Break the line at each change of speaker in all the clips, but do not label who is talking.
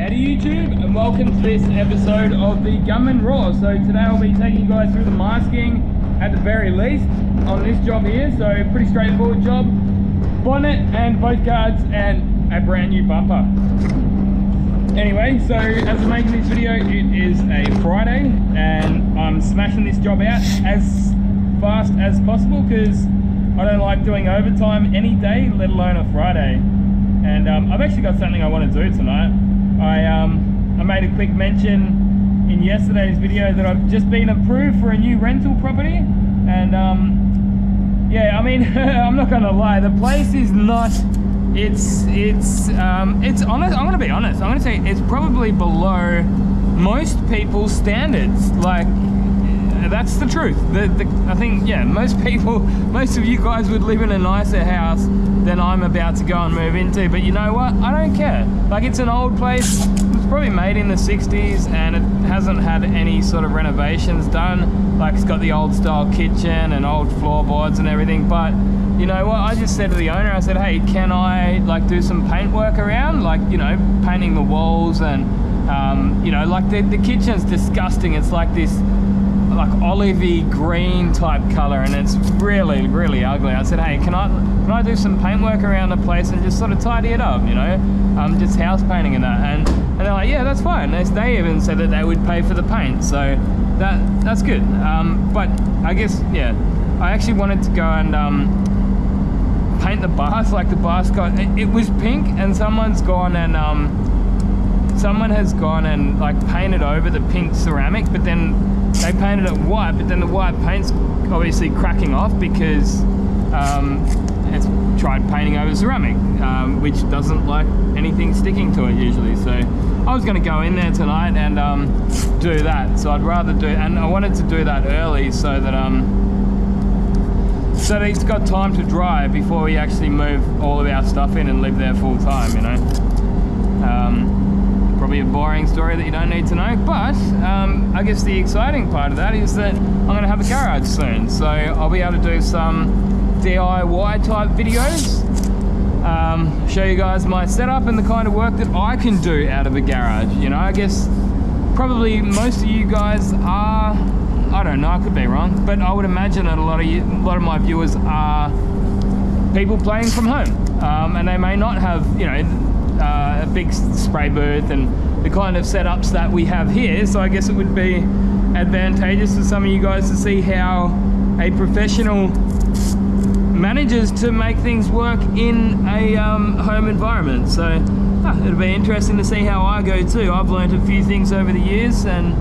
Howdy YouTube, and welcome to this episode of the Gunman Raw. So today I'll be taking you guys through the masking at the very least on this job here. So pretty straightforward job. Bonnet and both guards and a brand new bumper. Anyway, so as I'm making this video, it is a Friday and I'm smashing this job out as fast as possible because I don't like doing overtime any day, let alone a Friday. And I've actually got something I want to do tonight. I made a quick mention in yesterday's video that I've just been approved for a new rental property, and yeah, I mean, I'm not gonna lie, the place is not, it's honest. I'm gonna be honest, I'm gonna say it's probably below most people's standards. Like, that's the truth. I think, yeah, most of you guys would live in a nicer house than I'm about to go and move into, but you know what? I don't care. Like, it's an old place. It's probably made in the 60s and it hasn't had any sort of renovations done. Like, it's got the old style kitchen and old floorboards and everything, but you know what? I just said to the owner, I said, hey, can I like do some paint work around? Like, you know, painting the walls and, you know, like the kitchen's disgusting. It's like this like olivey green type color and it's really, really ugly. I said, hey, can I do some paint work around the place and just sort of tidy it up, you know, just house painting and that. And they're like, yeah, that's fine. They even said that they would pay for the paint, so that's good. But I guess, yeah, I actually wanted to go and paint the bath. Like, the bath it was pink and someone has gone and like painted over the pink ceramic, but then they painted it white, but then the white paint's obviously cracking off because it's tried painting over ceramic, which doesn't like anything sticking to it usually. So I was going to go in there tonight and do that. So I'd rather do, and I wanted to do that early so that he's got time to dry before we actually move all of our stuff in and live there full time, you know. Probably a boring story that you don't need to know, but I guess the exciting part of that is that I'm going to have a garage soon, so I'll be able to do some DIY type videos, show you guys my setup and the kind of work that I can do out of a garage. You know, I guess probably most of you guys are, I don't know, I could be wrong, but I would imagine that a lot of my viewers are people playing from home, and they may not have, you know, a big spray booth and the kind of setups that we have here. So I guess it would be advantageous for some of you guys to see how a professional manages to make things work in a home environment. So it'll be interesting to see how I go too. I've learned a few things over the years, and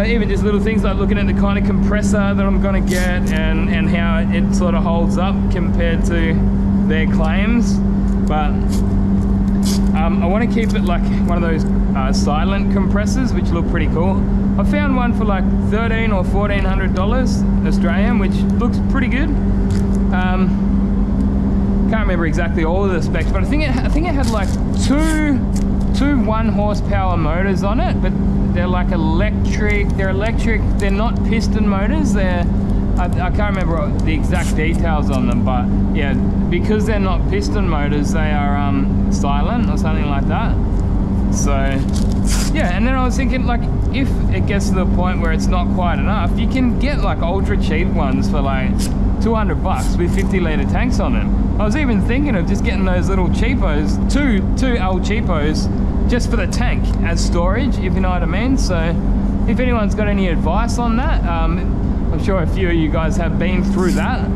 even just little things like looking at the kind of compressor that I'm going to get and how it sort of holds up compared to their claims. But I want to keep it like one of those silent compressors, which look pretty cool. I found one for like $1,300 or $1,400 Australian, which looks pretty good. Can't remember exactly all of the specs, but I think it had like two 1 horsepower motors on it, but they're like electric. They're not piston motors. I can't remember the exact details on them, but yeah, because they're not piston motors, they are silent or something like that. So yeah, and then I was thinking, like, if it gets to the point where it's not quite enough, you can get like ultra cheap ones for like $200 with 50-litre tanks on them. I was even thinking of just getting those little cheapos, two El Cheapos, just for the tank as storage, if you know what I mean. So if anyone's got any advice on that, I'm sure a few of you guys have been through that,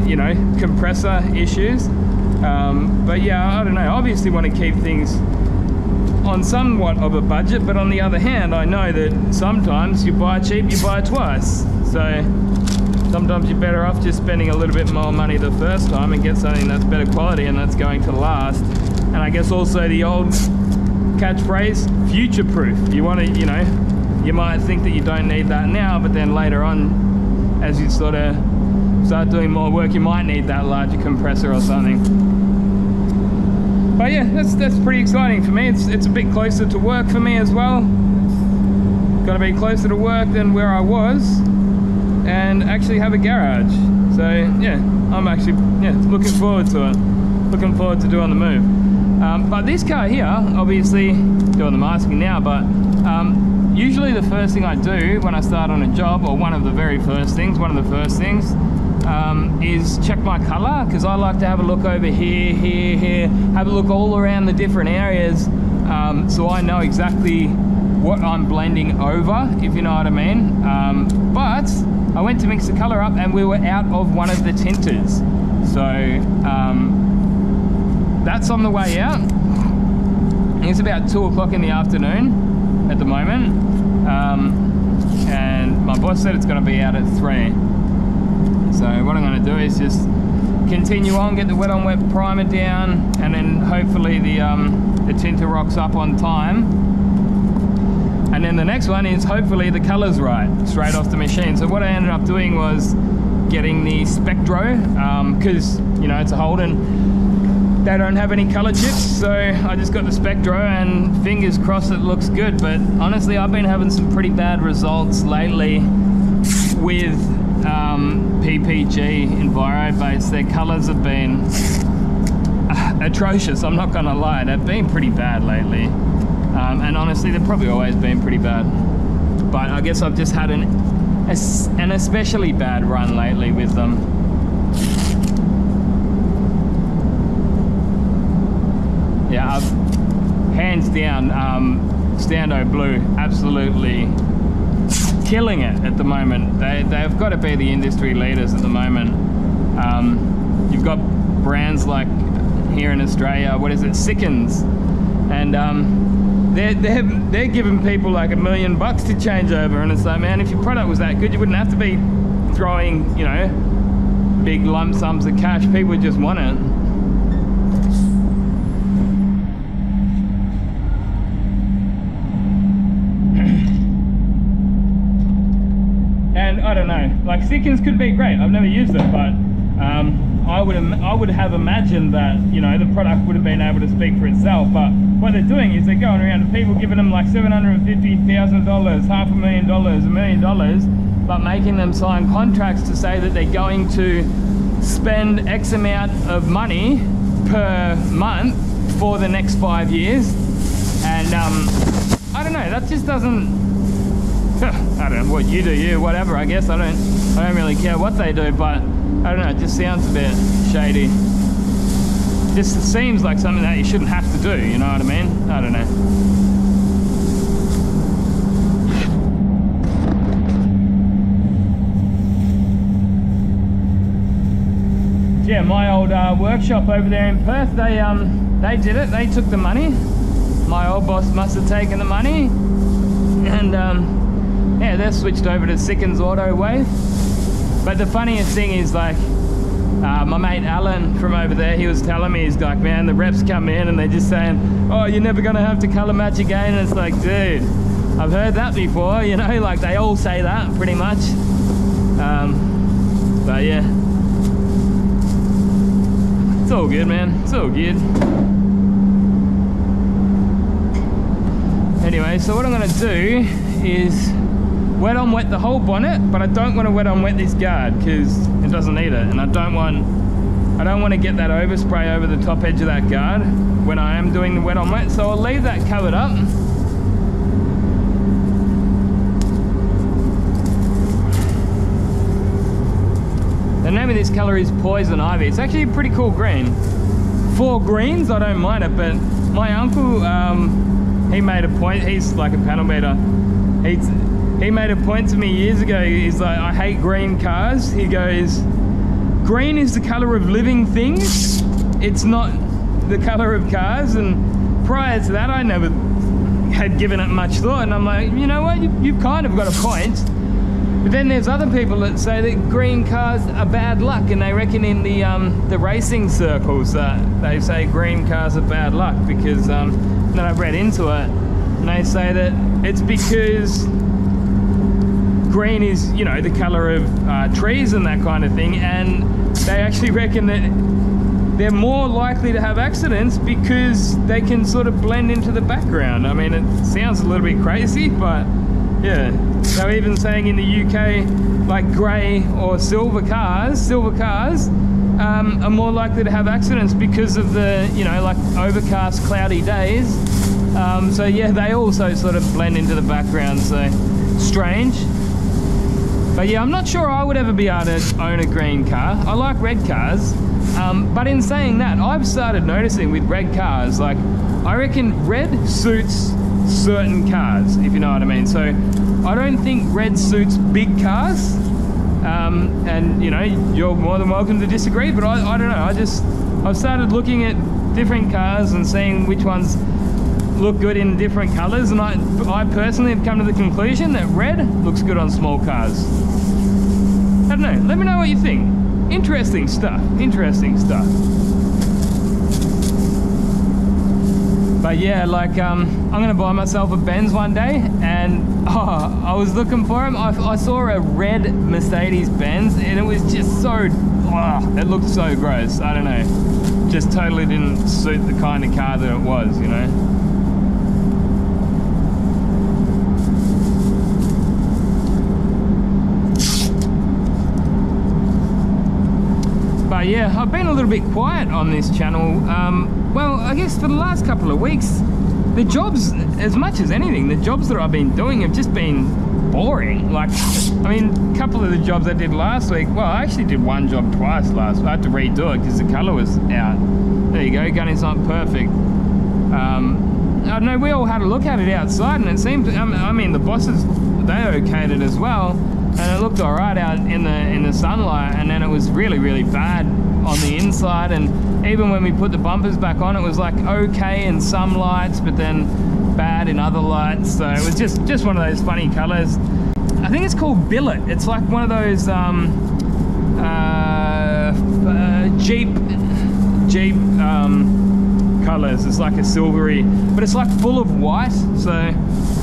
you know, compressor issues. But yeah, I don't know, obviously want to keep things on somewhat of a budget, but on the other hand, I know that sometimes you buy cheap, you buy twice. So sometimes you're better off just spending a little bit more money the first time and get something that's better quality and that's going to last. And I guess also the old catchphrase, future-proof. You want to, you know, you might think that you don't need that now, but then later on, as you sort of start doing more work, you might need that larger compressor or something. But yeah, that's pretty exciting for me. It's a bit closer to work for me as well. Got to be closer to work than where I was, and actually have a garage. So yeah, I'm actually looking forward to it. Looking forward to doing the move. But this car here, obviously doing the masking now, but usually the first thing I do when I start on a job, or one of the first things, is check my color, because I like to have a look over here, have a look all around the different areas, so I know exactly what I'm blending over, if you know what I mean. But I went to mix the color up and we were out of one of the tinters, so that's on the way out. It's about 2 o'clock in the afternoon at the moment, and my boss said it's going to be out at 3. So what I'm going to do is just continue on, get the wet on wet primer down, and then hopefully the tinter rocks up on time. And then the next one is hopefully the color's right, straight off the machine. So what I ended up doing was getting the Spectro, because, you know, it's a Holden, they don't have any color chips, so I just got the Spectro, and fingers crossed it looks good. But honestly, I've been having some pretty bad results lately with PPG Enviro-based. Their colors have been atrocious, I'm not gonna lie. They've been pretty bad lately, and honestly they've probably always been pretty bad, but I guess I've just had an especially bad run lately with them. Yeah, hands down, Stando Blue absolutely killing it at the moment. They've got to be the industry leaders at the moment. You've got brands like here in Australia, what is it, Sickens, and they're giving people like $1 million to change over, and it's like, man, if your product was that good, you wouldn't have to be throwing, you know, big lump sums of cash. People would just want it. And I don't know, like Sickens could be great. I've never used it, but I would have imagined that, you know, the product would have been able to speak for itself. But what they're doing is they're going around to people, giving them like $750,000, $500,000, $1 million, but making them sign contracts to say that they're going to spend X amount of money per month for the next 5 years. And I don't know, that just doesn't, I don't know, what you do, whatever, I guess. I don't really care what they do, but I don't know, it just sounds a bit shady. Just seems like something that you shouldn't have to do, you know what I mean? I don't know. Yeah, my old workshop over there in Perth, they did it. They took the money. My old boss must have taken the money, and yeah, they're switched over to Sickens Auto Wave. But the funniest thing is, like, my mate Alan from over there, he was telling me, he's like, man, the reps come in and they're just saying, oh, you're never gonna have to color match again. And it's like, dude, I've heard that before, you know, like they all say that pretty much. But yeah, it's all good, man, it's all good. Anyway, so what I'm gonna do is wet on wet the whole bonnet, but I don't want to wet on wet this guard because it doesn't need it, and I don't want to get that overspray over the top edge of that guard when I am doing the wet on wet, so I'll leave that covered up. The name of this color is Poison Ivy. It's actually a pretty cool green. For greens, I don't mind it, but my uncle, he made a point, he's like a panel beater, he made a point to me years ago. He's like, I hate green cars. He goes, green is the color of living things. It's not the color of cars. And prior to that, I never had given it much thought. And I'm like, you know what? You've kind of got a point. But then there's other people that say that green cars are bad luck, and they reckon in the racing circles that they say green cars are bad luck because then I've read into it, and they say that it's because green is, you know, the color of trees and that kind of thing, and they actually reckon that they're more likely to have accidents because they can sort of blend into the background. I mean, it sounds a little bit crazy, but yeah. So even saying in the UK, like grey or silver cars are more likely to have accidents because of the, you know, like overcast, cloudy days. So yeah, they also sort of blend into the background, so strange. But yeah, I'm not sure I would ever be able to own a green car. I like red cars, but in saying that, I've started noticing with red cars, like, I reckon red suits certain cars, if you know what I mean. So I don't think red suits big cars, and you know, you're more than welcome to disagree, but I don't know, I've started looking at different cars and seeing which ones look good in different colors, and I personally have come to the conclusion that red looks good on small cars. I don't know, let me know what you think. Interesting stuff, interesting stuff. But yeah, like, I'm gonna buy myself a Benz one day, and I was looking for them. I saw a red Mercedes Benz, and it was just so, it looked so gross. I don't know, just totally didn't suit the kind of car that it was, you know. But yeah, I've been a little bit quiet on this channel. Well, I guess for the last couple of weeks, the jobs, as much as anything, the jobs that I've been doing have just been boring. Like, I mean, a couple of the jobs I did last week, well, I actually did one job twice last week. I had to redo it because the color was out. There you go, gunning's not perfect. I don't know, we all had a look at it outside, and it seemed, I mean, the bosses, they okayed it as well, and it looked all right out in the sunlight, and then it was really, really bad on the inside. And even when we put the bumpers back on, it was like okay in some lights, but then bad in other lights. So it was just one of those funny colors. I think it's called billet. It's like one of those Jeep colors. It's like a silvery, but it's like full of white. So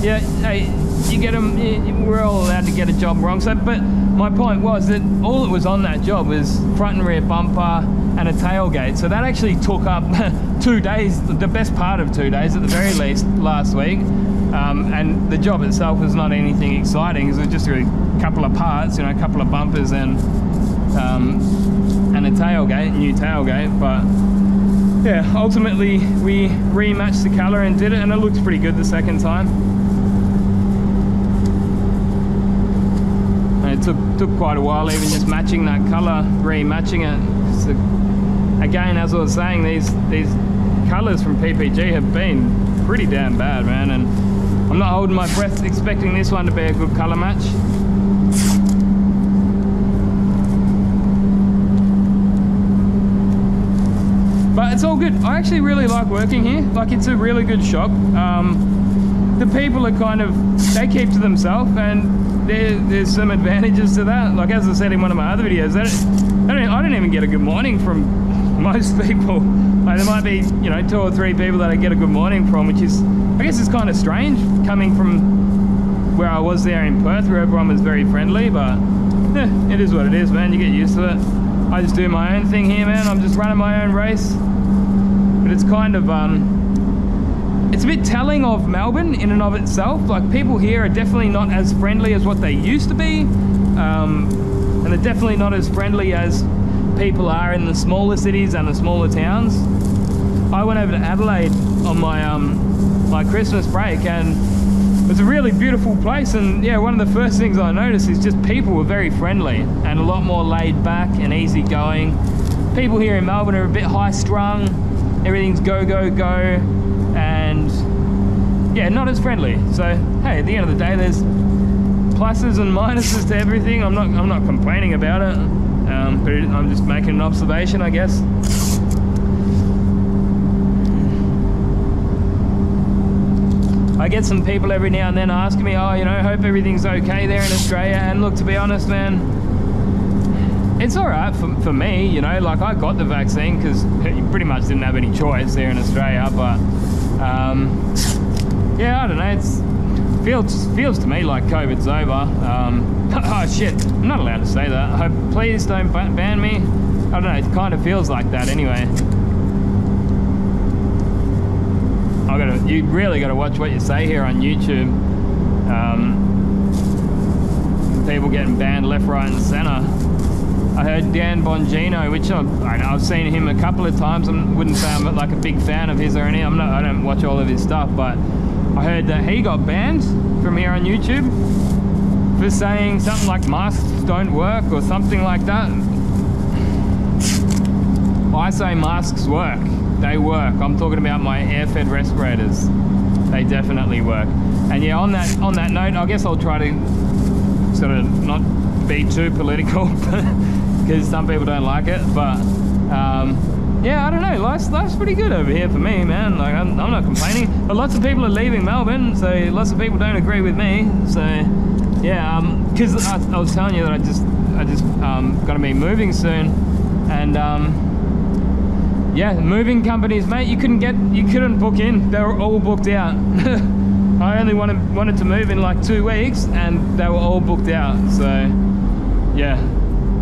yeah, hey, you get them, we're all allowed to get a job wrong. So, but my point was that all that was on that job was front and rear bumper and a tailgate. So that actually took up 2 days, the best part of 2 days at the very least last week. And the job itself was not anything exciting. It was just a couple of parts, you know, a couple of bumpers and a tailgate, new tailgate. But yeah, ultimately we rematched the color and did it, and it looked pretty good the second time. And it took quite a while even just matching that color, rematching it. So, again, as I was saying, these colors from PPG have been pretty damn bad, man, and I'm not holding my breath expecting this one to be a good color match. But it's all good. I actually really like working here. Like, it's a really good shop. The people are kind of, they keep to themselves, and there's some advantages to that. Like, as I said in one of my other videos, I don't even get a good morning from most people. Like, there might be, you know, 2 or 3 people that I get a good morning from, which is, I guess it's kind of strange coming from where I was there in Perth, where everyone was very friendly. But yeah, it is what it is, man. You get used to it. I just do my own thing here, man. I'm just running my own race. But it's kind of, it's a bit telling of Melbourne in and of itself. Like, people here are definitely not as friendly as what they used to be. And they're definitely not as friendly as people are in the smaller cities and the smaller towns. I went over to Adelaide on my my Christmas break, and it was a really beautiful place. And yeah, one of the first things I noticed is just people were very friendly and a lot more laid back and easygoing. People here in Melbourne are a bit high strung. Everything's go, go, go, and yeah, not as friendly. So hey, at the end of the day, there's pluses and minuses to everything. I'm not complaining about it, but I'm just making an observation, I guess. I get some people every now and then asking me, oh, you know, hope everything's okay there in Australia. And look, to be honest, man, it's all right for me, you know. Like, I got the vaccine because you pretty much didn't have any choice there in Australia. But yeah, I don't know, feels to me like COVID's over. Oh shit, I'm not allowed to say that. Please don't ban me. I don't know, it kind of feels like that anyway. You really got to watch what you say here on YouTube. People getting banned left, right and center. I heard Dan Bongino, which I've seen him a couple of times. I wouldn't say I'm like a big fan of his or anything. I don't watch all of his stuff, but I heard that he got banned from here on YouTube for saying something like masks don't work or something like that. I say masks work. They work. I'm talking about my air-fed respirators. They definitely work. And yeah, on that note, I guess I'll try to sort of not be too political because some people don't like it, but yeah, I don't know, life's pretty good over here for me, man. Like I'm not complaining, but lots of people are leaving Melbourne, so lots of people don't agree with me. So yeah, because I was telling you that I just gonna be moving soon, and yeah, moving companies, mate, you couldn't book in. They were all booked out. I only wanted to move in like 2 weeks, and they were all booked out. So yeah,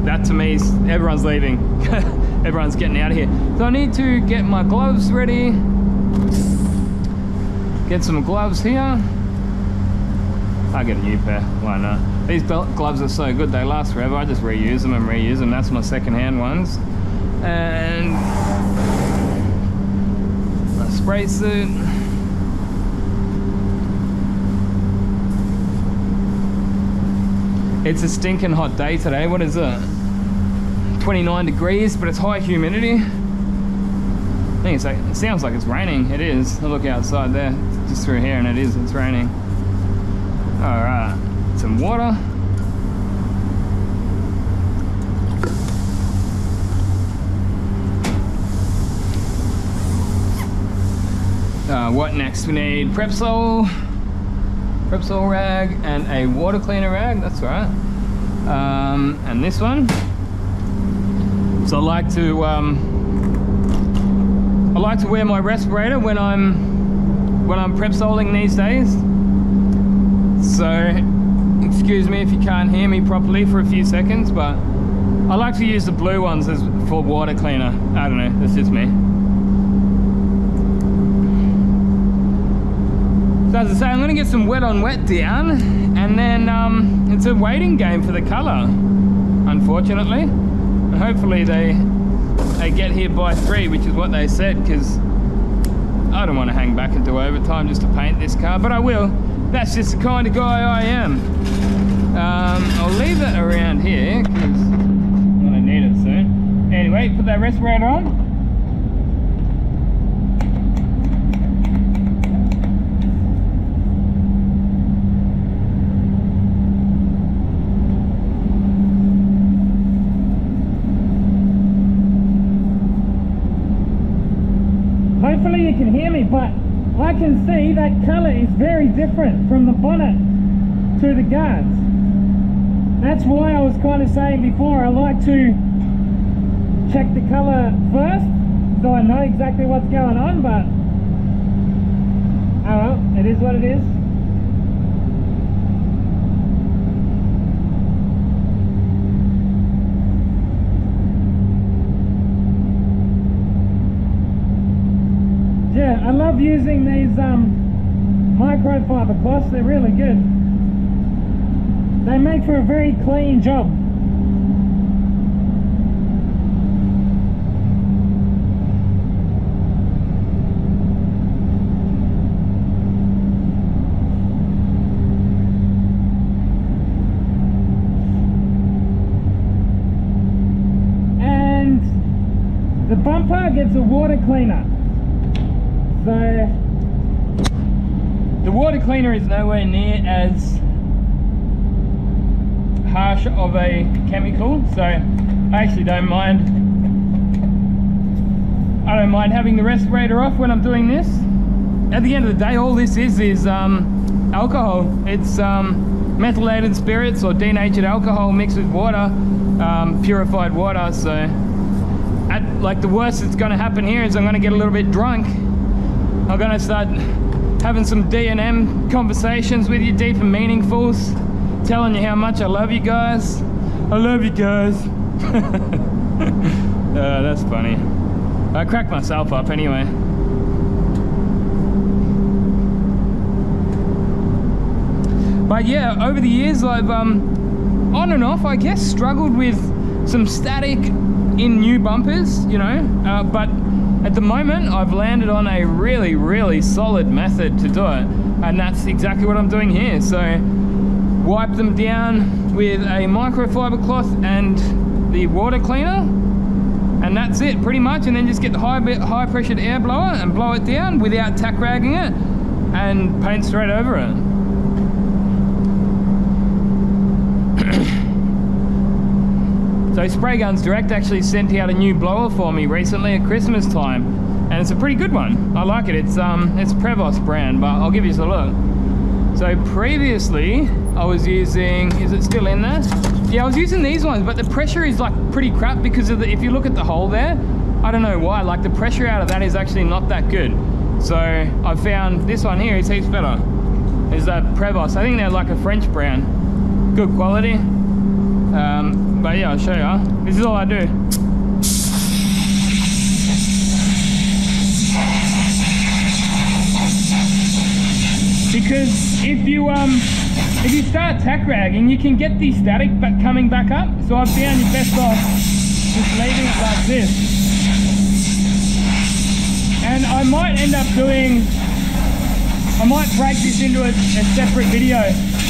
that to me is everyone's leaving. Everyone's getting out of here. So I need to get my gloves ready. Get some gloves here. I'll get a new pair, why not? These gloves are so good, they last forever. I just reuse them and reuse them. That's my second-hand ones. And my spray suit. It's a stinking hot day today. What is it? 29 degrees, but it's high humidity. I think it's like, it sounds like it's raining. It is. I look outside there, just through here, and it's raining. All right, some water. What next? We need Prepsol rag and a water cleaner rag. That's right. And this one. So I like to wear my respirator when I'm Prepsoling these days. So excuse me if you can't hear me properly for a few seconds, but I like to use the blue ones for water cleaner. I don't know, that's just me. So as I say, I'm going to get some wet on wet down, and then it's a waiting game for the colour, unfortunately. And hopefully they get here by 3, which is what they said, because I don't want to hang back and do overtime just to paint this car, but I will. That's just the kind of guy I am. I'll leave it around here, because I'm going to need it soon. Anyway, put that respirator on. Hopefully you can hear me, but I can see that colour is very different from the bonnet to the guards. That's why I was kind of saying before, I like to check the colour first so I know exactly what's going on, but oh well, it is what it is. Yeah, I love using these microfiber cloths. They're really good. They make for a very clean job. And the bumper gets a water cleaner. So the water cleaner is nowhere near as harsh of a chemical, so I actually don't mind. I don't mind having the respirator off when I'm doing this. At the end of the day, all this is alcohol. It's methylated spirits or denatured alcohol mixed with water, purified water. So like the worst that's going to happen here is I'm going to get a little bit drunk. I'm gonna start having some D&M conversations with you, deep and meaningfuls, telling you how much I love you guys. I love you guys. That's funny. I cracked myself up anyway. But yeah, over the years I've on and off, I guess, struggled with some static in new bumpers, you know, but at the moment I've landed on a really, really solid method to do it, and that's exactly what I'm doing here. So wipe them down with a microfiber cloth and the water cleaner, and that's it pretty much, and then just get the high pressured air blower and blow it down without tack ragging it and paint straight over it. So Spray Guns Direct actually sent out a new blower for me recently at Christmas time, and it's a pretty good one. I like it. It's Prevost brand, but I'll give you a look. So previously I was using, is it still in there? Yeah, I was using these ones, but the pressure is like pretty crap because of the, if you look at the hole there, I don't know why, like the pressure out of that is actually not that good. So I found this one here is heaps better. Is that Prevost. I think they're like a French brand. Good quality. But yeah, I'll show you. This is all I do. Because if you start tack ragging, you can get the static coming back up. So I've found you're best off just leaving it like this. And I might end up doing, I might break this into a separate video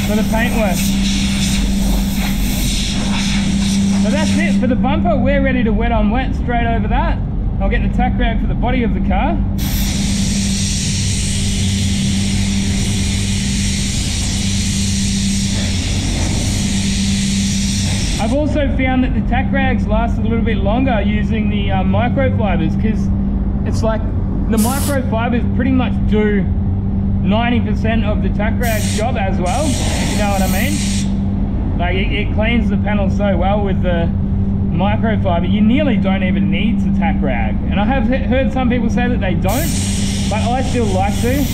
for the paintwork. So that's it for the bumper. We're ready to wet on wet straight over that. I'll get the tack rag for the body of the car. I've also found that the tack rags last a little bit longer using the microfibers, because it's like the microfibers pretty much do 90% of the tack rag's job as well, if you know what I mean. Like it cleans the panel so well with the microfiber, you nearly don't even need to tack rag. And I have heard some people say that they don't, but I still like to.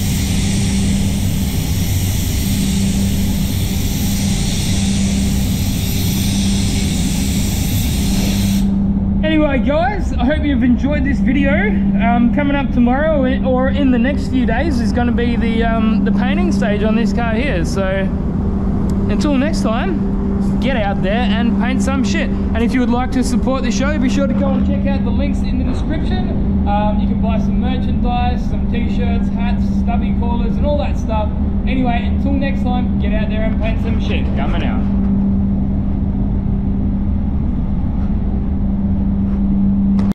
Anyway guys, I hope you've enjoyed this video. Coming up tomorrow or in the next few days is going to be the painting stage on this car here. So until next time, get out there and paint some shit. And if you would like to support the show, be sure to go and check out the links in the description. You can buy some merchandise, some t-shirts, hats, stubby collars and all that stuff. Anyway, until next time, get out there and paint some shit. Gunman out.